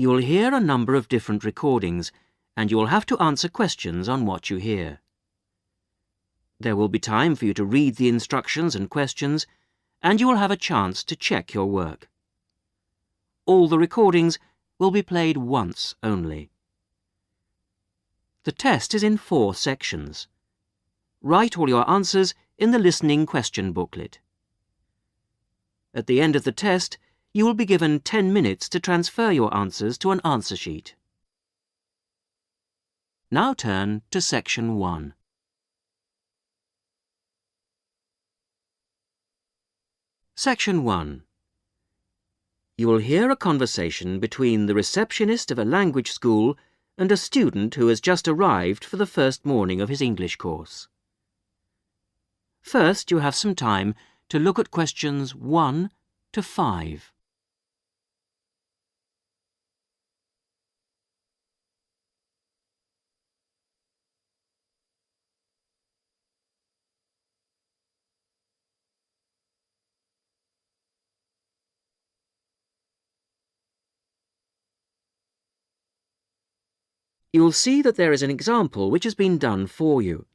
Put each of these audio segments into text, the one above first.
You will hear a number of different recordings, and you will have to answer questions on what you hear. There will be time for you to read the instructions and questions, and you will have a chance to check your work. All the recordings will be played once only. The test is in 4 sections. Write all your answers in the listening question booklet. At the end of the test, you will be given 10 minutes to transfer your answers to an answer sheet. Now turn to Section 1. Section 1. You will hear a conversation between the receptionist of a language school and a student who has just arrived for the first morning of his English course. First, you have some time to look at questions 1 to 5. You will see that there is an example which has been done for you.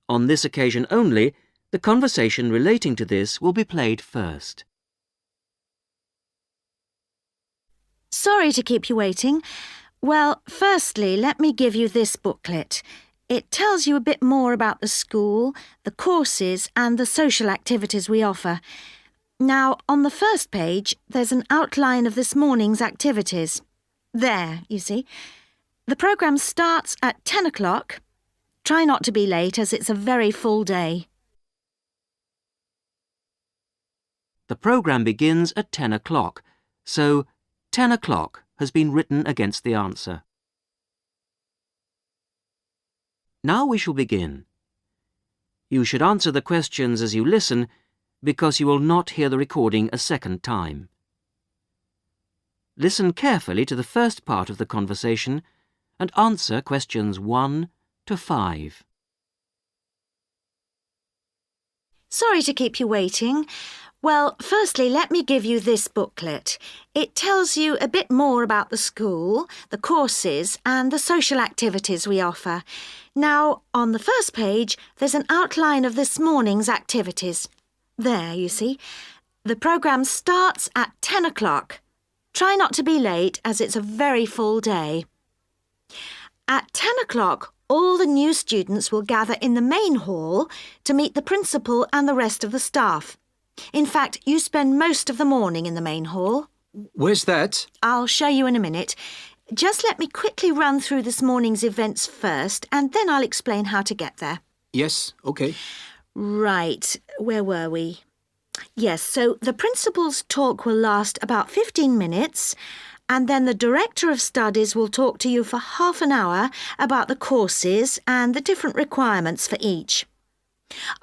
On this occasion only, the conversation relating to this will be played first. Sorry to keep you waiting. Well, firstly, let me give you this booklet. It tells you a bit more about the school, the courses and the social activities we offer. Now, on the first page, there's an outline of this morning's activities. There, you see. The programme starts at 10 o'clock. Try not to be late as it's a very full day. The programme begins at 10 o'clock, so 10 o'clock has been written against the answer. Now we shall begin. You should answer the questions as you listen, because you will not hear the recording a second time. Listen carefully to the first part of the conversation and answer questions 1 to 5. Sorry to keep you waiting. Well, firstly, let me give you this booklet. It tells you a bit more about the school, the courses and the social activities we offer. Now, on the first page, there's an outline of this morning's activities. There, you see. The programme starts at 10 o'clock. Try not to be late as it's a very full day. At 10 o'clock, all the new students will gather in the main hall to meet the principal and the rest of the staff. In fact, you spend most of the morning in the main hall. Where's that? I'll show you in a minute. Just let me quickly run through this morning's events first, and then I'll explain how to get there. Yes, OK. Right, where were we? Yes, so the principal's talk will last about 15 minutes, and then the Director of Studies will talk to you for half an hour about the courses and the different requirements for each.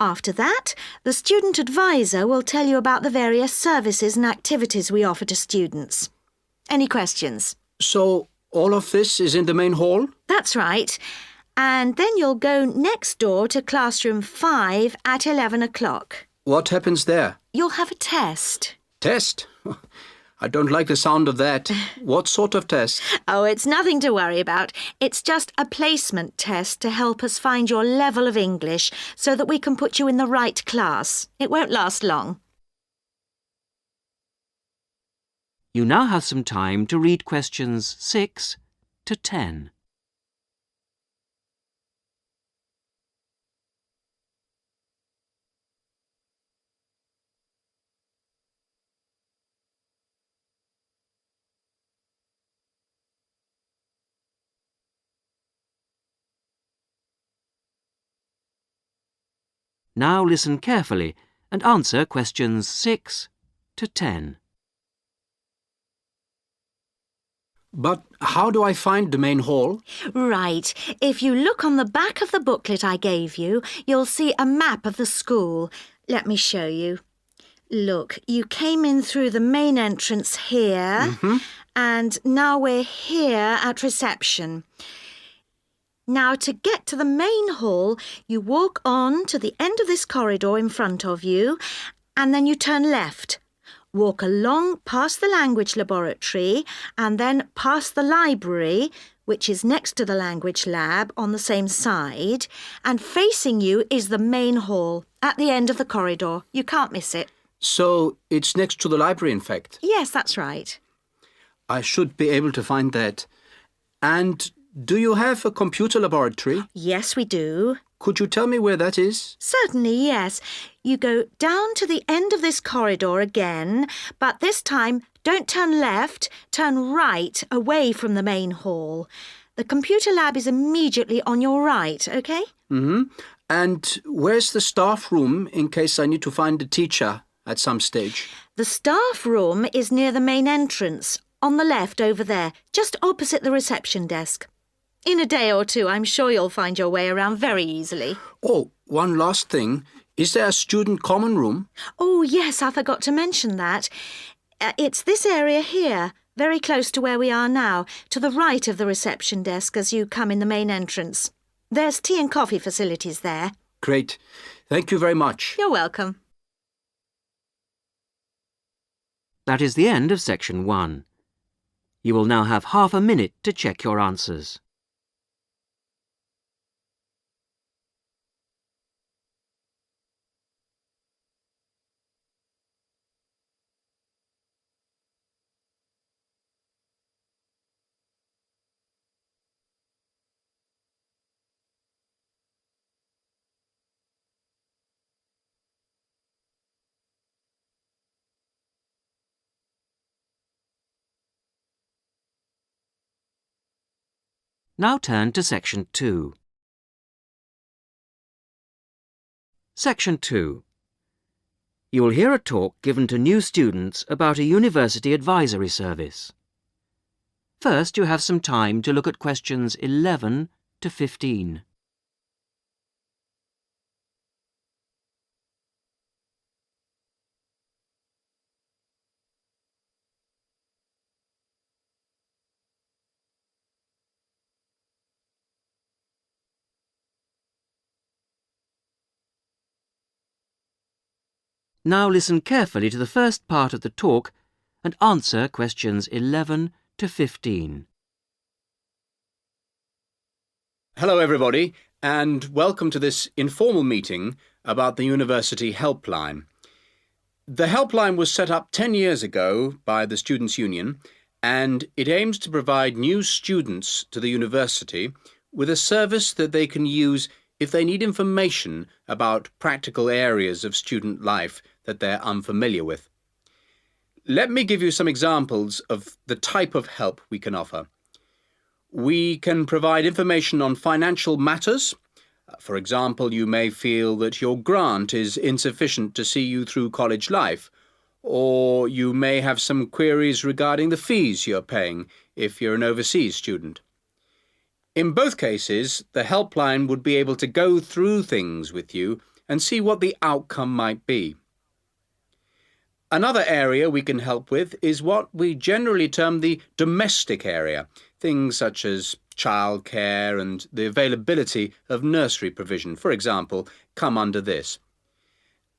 After that, the Student Advisor will tell you about the various services and activities we offer to students. Any questions? So, all of this is in the main hall? That's right. And then you'll go next door to classroom 5 at 11 o'clock. What happens there? You'll have a test. Test? I don't like the sound of that. What sort of test? Oh, it's nothing to worry about. It's just a placement test to help us find your level of English so that we can put you in the right class. It won't last long. You now have some time to read questions 6 to 10. Now listen carefully and answer questions 6 to 10. But how do I find the main hall? Right. If you look on the back of the booklet I gave you, you'll see a map of the school. Let me show you. Look, you came in through the main entrance here, and now we're here at reception. Now, to get to the main hall, you walk on to the end of this corridor in front of you, and then you turn left. Walk along past the language laboratory and then past the library, which is next to the language lab on the same side, and facing you is the main hall at the end of the corridor. You can't miss it. So it's next to the library, in fact. Yes, that's right. I should be able to find that. And do you have a computer laboratory? Yes, we do. Could you tell me where that is? Certainly, yes. You go down to the end of this corridor again, but this time don't turn left, turn right away from the main hall. The computer lab is immediately on your right, OK? And where's the staff room in case I need to find a teacher at some stage? The staff room is near the main entrance, on the left over there, just opposite the reception desk. In a day or two, I'm sure you'll find your way around very easily. Oh, one last thing. Is there a student common room? Oh, yes, I forgot to mention that. It's this area here, very close to where we are now, to the right of the reception desk as you come in the main entrance. There's tea and coffee facilities there. Great. Thank you very much. You're welcome. That is the end of section 1. You will now have half a minute to check your answers. Now turn to section 2. Section 2. You will hear a talk given to new students about a university advisory service. First, you have some time to look at questions 11 to 15. Now listen carefully to the first part of the talk and answer questions 11 to 15. Hello, everybody, and welcome to this informal meeting about the University Helpline. The helpline was set up 10 years ago by the Students' Union, and it aims to provide new students to the university with a service that they can use if they need information about practical areas of student life that they're unfamiliar with. Let me give you some examples of the type of help we can offer. We can provide information on financial matters. For example, you may feel that your grant is insufficient to see you through college life, or you may have some queries regarding the fees you're paying if you're an overseas student. In both cases, the helpline would be able to go through things with you and see what the outcome might be. Another area we can help with is what we generally term the domestic area, things such as childcare and the availability of nursery provision, for example, come under this.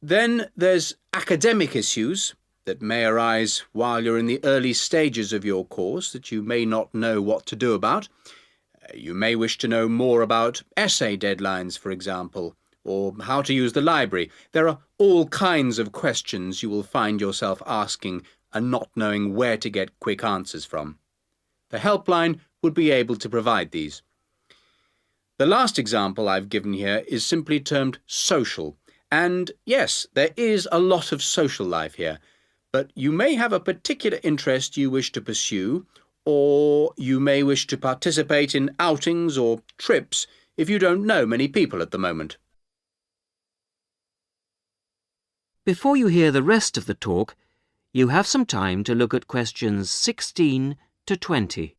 Then there's academic issues that may arise while you're in the early stages of your course that you may not know what to do about. You may wish to know more about essay deadlines, for example, or how to use the library. There are all kinds of questions you will find yourself asking and not knowing where to get quick answers from. The helpline would be able to provide these. The last example I've given here is simply termed social. And yes, there is a lot of social life here, but you may have a particular interest you wish to pursue, or you may wish to participate in outings or trips if you don't know many people at the moment. Before you hear the rest of the talk, you have some time to look at questions 16 to 20.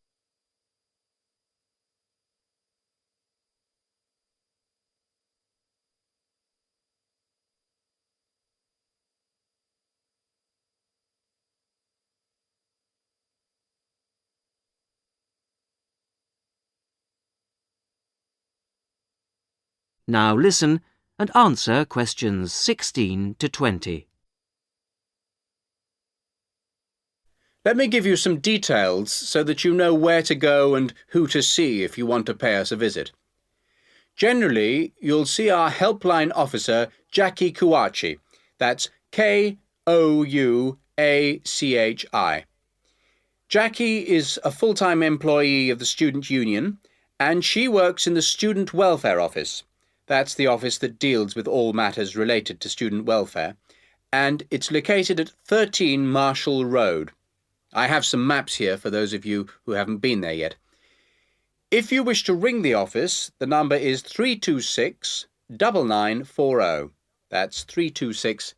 Now listen and answer questions 16 to 20. Let me give you some details so that you know where to go and who to see if you want to pay us a visit. Generally, you'll see our helpline officer, Jackie Kouachi. That's Kouachi. Jackie is a full-time employee of the Student Union, and she works in the Student Welfare Office. That's the office that deals with all matters related to student welfare, and it's located at 13 Marshall Road. I have some maps here for those of you who haven't been there yet. If you wish to ring the office, the number is 326 9940. That's 326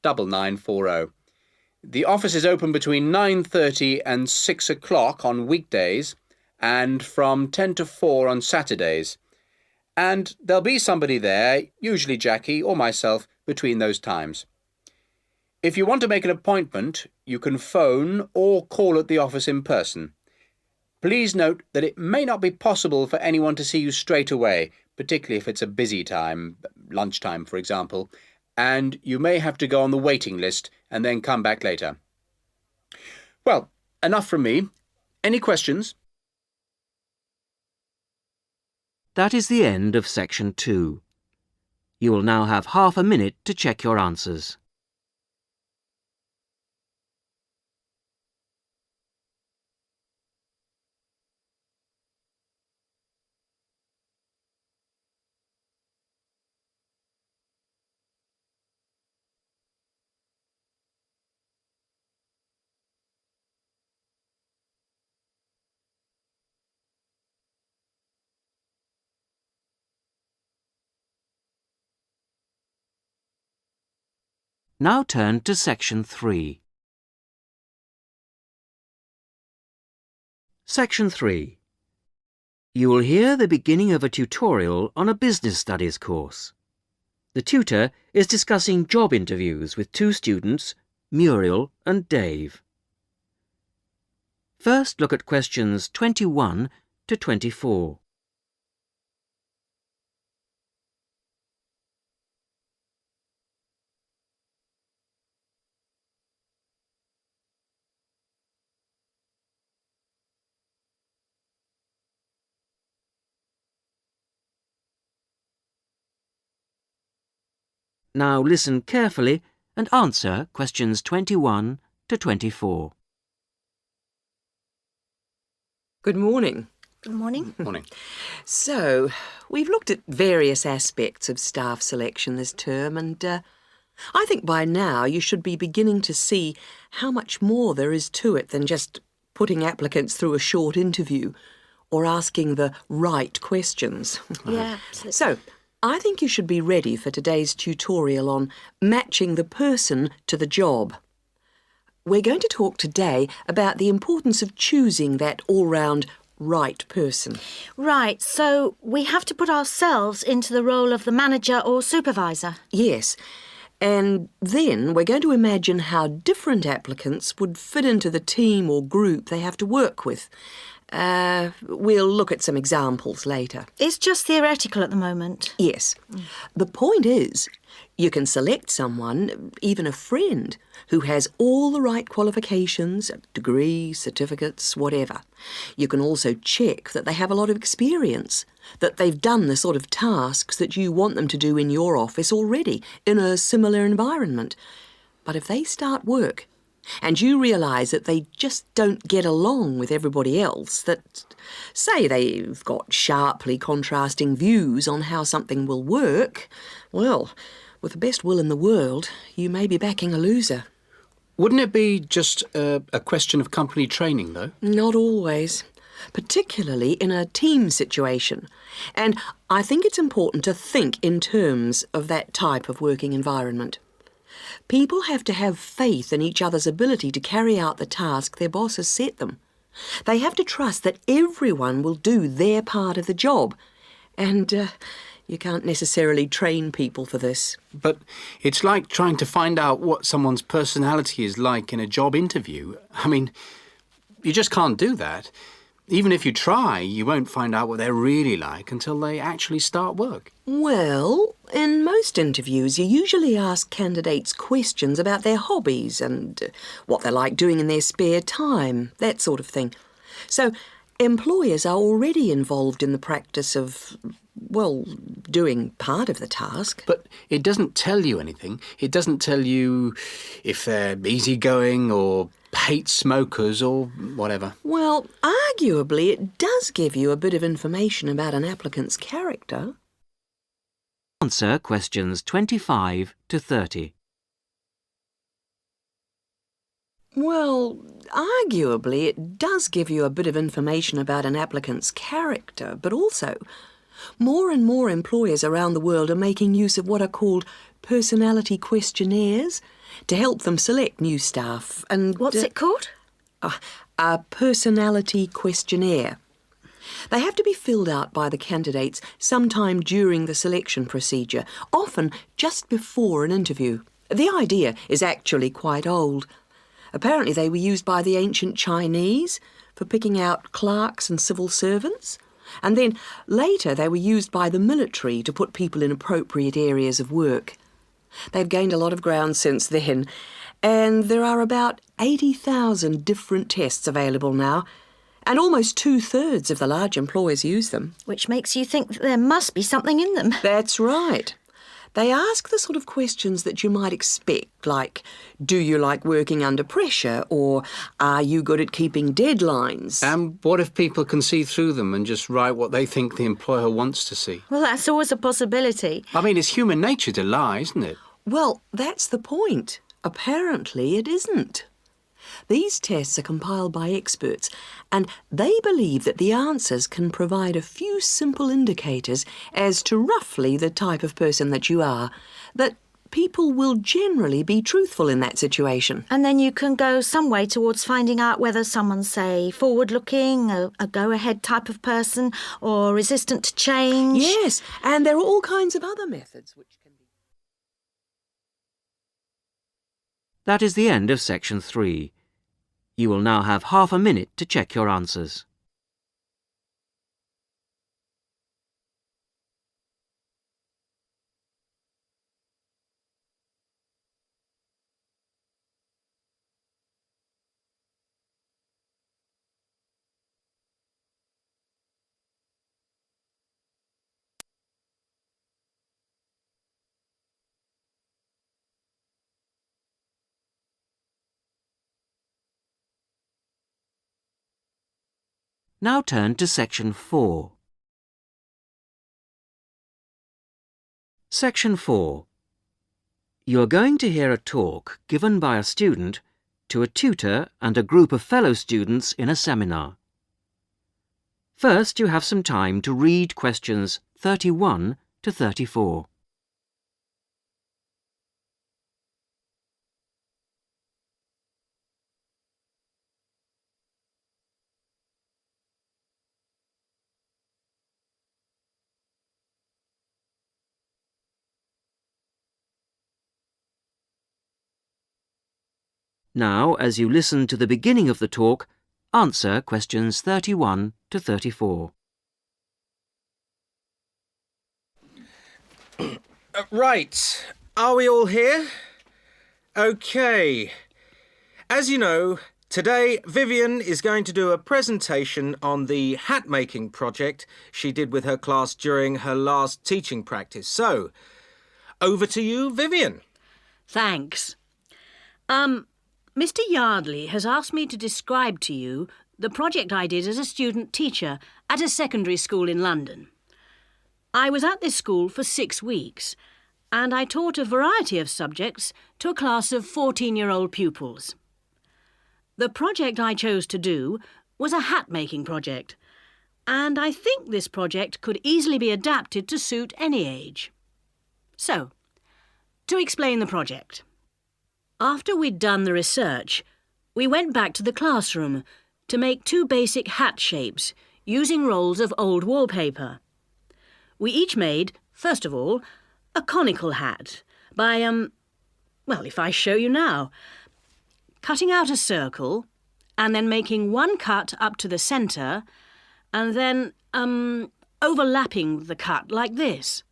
9940. The office is open between 9:30 and 6 o'clock on weekdays and from 10 to 4 on Saturdays. And there'll be somebody there, usually Jackie or myself, between those times. If you want to make an appointment, you can phone or call at the office in person. Please note that it may not be possible for anyone to see you straight away, particularly if it's a busy time, lunchtime for example, and you may have to go on the waiting list and then come back later. Well, enough from me. Any questions? That is the end of section 2. You will now have half a minute to check your answers. Now turn to section 3. Section 3. You will hear the beginning of a tutorial on a business studies course. The tutor is discussing job interviews with two students, Muriel and Dave. First, look at questions 21 to 24. Now listen carefully and answer questions 21 to 24. Good morning. Good morning. Morning. So, we've looked at various aspects of staff selection this term and I think by now you should be beginning to see how much more there is to it than just putting applicants through a short interview or asking the right questions. Yeah, absolutely. So, I think you should be ready for today's tutorial on matching the person to the job. We're going to talk today about the importance of choosing that all-round right person. Right, so we have to put ourselves into the role of the manager or supervisor. Yes, and then we're going to imagine how different applicants would fit into the team or group they have to work with. We'll look at some examples later. It's just theoretical at the moment. Yes. The point is, you can select someone, even a friend, who has all the right qualifications, degrees, certificates, whatever. You can also check that they have a lot of experience, that they've done the sort of tasks that you want them to do in your office already, in a similar environment. But if they start work, and you realise that they just don't get along with everybody else, that, say, they've got sharply contrasting views on how something will work, well, with the best will in the world, you may be backing a loser. Wouldn't it be just a question of company training, though? Not always, particularly in a team situation. And I think it's important to think in terms of that type of working environment. People have to have faith in each other's ability to carry out the task their boss has set them. They have to trust that everyone will do their part of the job. And you can't necessarily train people for this. But it's like trying to find out what someone's personality is like in a job interview. I mean, you just can't do that. Even if you try, you won't find out what they're really like until they actually start work. Well, in most interviews, you usually ask candidates questions about their hobbies and what they like doing in their spare time, that sort of thing. So, employers are already involved in the practice of, well, doing part of the task. But it doesn't tell you anything. It doesn't tell you if they're easygoing or hate smokers or whatever. Well, arguably, it does give you a bit of information about an applicant's character. Answer questions 25 to 30. Well, arguably, it does give you a bit of information about an applicant's character, but also, more and more employers around the world are making use of what are called personality questionnaires to help them select new staff. And What's it called? a personality questionnaire. They have to be filled out by the candidates sometime during the selection procedure, often just before an interview. The idea is actually quite old. Apparently they were used by the ancient Chinese for picking out clerks and civil servants. And then later they were used by the military to put people in appropriate areas of work. They've gained a lot of ground since then, and there are about 80,000 different tests available now, and almost 2/3 of the large employers use them. Which makes you think that there must be something in them. That's right. They ask the sort of questions that you might expect, like, do you like working under pressure, or are you good at keeping deadlines? And what if people can see through them and just write what they think the employer wants to see? Well, that's always a possibility. I mean, it's human nature to lie, isn't it? Well, that's the point. Apparently it isn't. These tests are compiled by experts, and they believe that the answers can provide a few simple indicators as to roughly the type of person that you are, that people will generally be truthful in that situation. And then you can go some way towards finding out whether someone's, say, forward-looking, a go-ahead type of person, or resistant to change. Yes, and there are all kinds of other methods which can be... That is the end of section 3. You will now have half a minute to check your answers. Now turn to section 4. Section 4. You are going to hear a talk given by a student to a tutor and a group of fellow students in a seminar. First, you have some time to read questions 31 to 34. Now, as you listen to the beginning of the talk, answer questions 31 to 34. Right, are we all here? OK. As you know, today Vivian is going to do a presentation on the hat-making project she did with her class during her last teaching practice. So, over to you, Vivian. Thanks. Mr. Yardley has asked me to describe to you the project I did as a student teacher at a secondary school in London. I was at this school for 6 weeks, and I taught a variety of subjects to a class of 14-year-old pupils. The project I chose to do was a hat-making project, and I think this project could easily be adapted to suit any age. So, to explain the project. After we'd done the research, we went back to the classroom to make 2 basic hat shapes using rolls of old wallpaper. We each made, first of all, a conical hat by, well, if I show you now, cutting out a circle and then making one cut up to the centre, and then, overlapping the cut like this.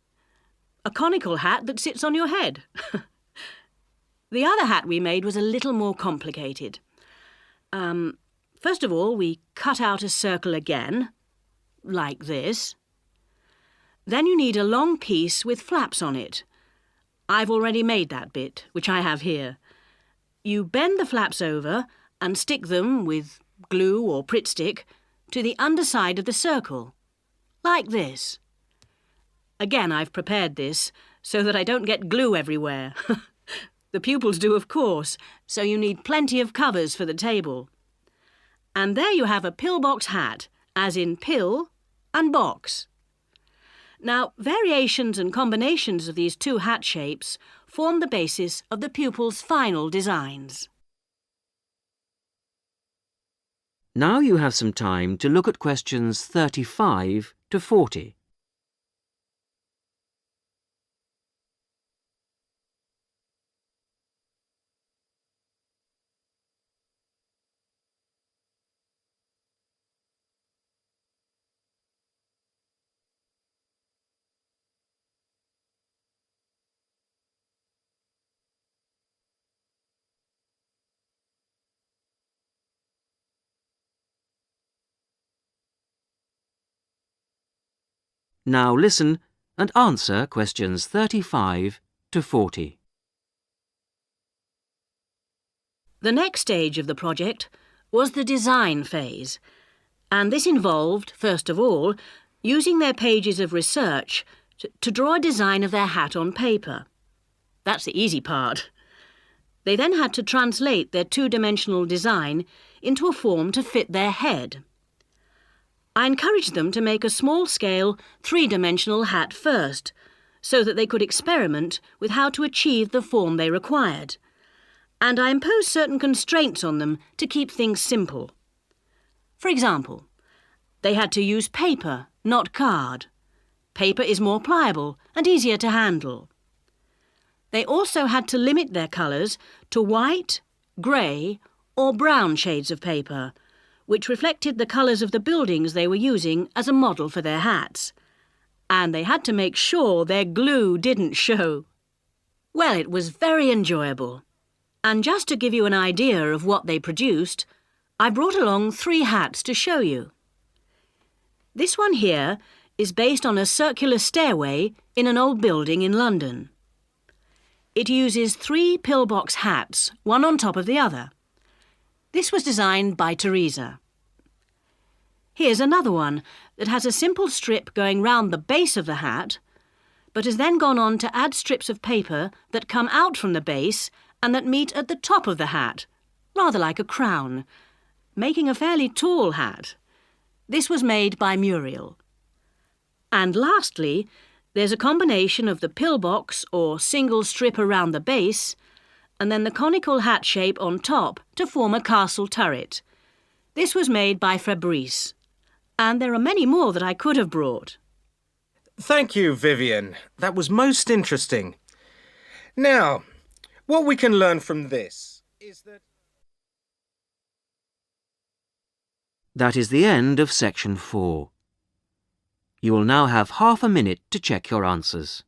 A conical hat that sits on your head. The other hat we made was a little more complicated. First of all, we cut out a circle again, like this. Then you need a long piece with flaps on it. I've already made that bit, which I have here. You bend the flaps over and stick them with glue or Pritt stick to the underside of the circle, like this. Again, I've prepared this so that I don't get glue everywhere. The pupils do, of course, so you need plenty of covers for the table. And there you have a pillbox hat, as in pill and box. Now, variations and combinations of these two hat shapes form the basis of the pupils' final designs. Now you have some time to look at questions 35 to 40. Now listen and answer questions 35 to 40. The next stage of the project was the design phase, and this involved, first of all, using their pages of research to draw a design of their hat on paper. That's the easy part. They then had to translate their two-dimensional design into a form to fit their head. I encouraged them to make a small-scale, three-dimensional hat first, so that they could experiment with how to achieve the form they required. And I imposed certain constraints on them to keep things simple. For example, they had to use paper, not card. Paper is more pliable and easier to handle. They also had to limit their colours to white, grey or brown shades of paper, which reflected the colours of the buildings they were using as a model for their hats. And they had to make sure their glue didn't show. Well, it was very enjoyable. And just to give you an idea of what they produced, I brought along 3 hats to show you. This one here is based on a circular stairway in an old building in London. It uses 3 pillbox hats, one on top of the other. This was designed by Teresa. Here's another one that has a simple strip going round the base of the hat, but has then gone on to add strips of paper that come out from the base and that meet at the top of the hat, rather like a crown, making a fairly tall hat. This was made by Muriel. And lastly, there's a combination of the pillbox or single strip around the base and then the conical hat shape on top to form a castle turret. This was made by Fabrice. And there are many more that I could have brought. Thank you, Vivian. That was most interesting. Now, what we can learn from this is that... That is the end of section 4. You will now have half a minute to check your answers.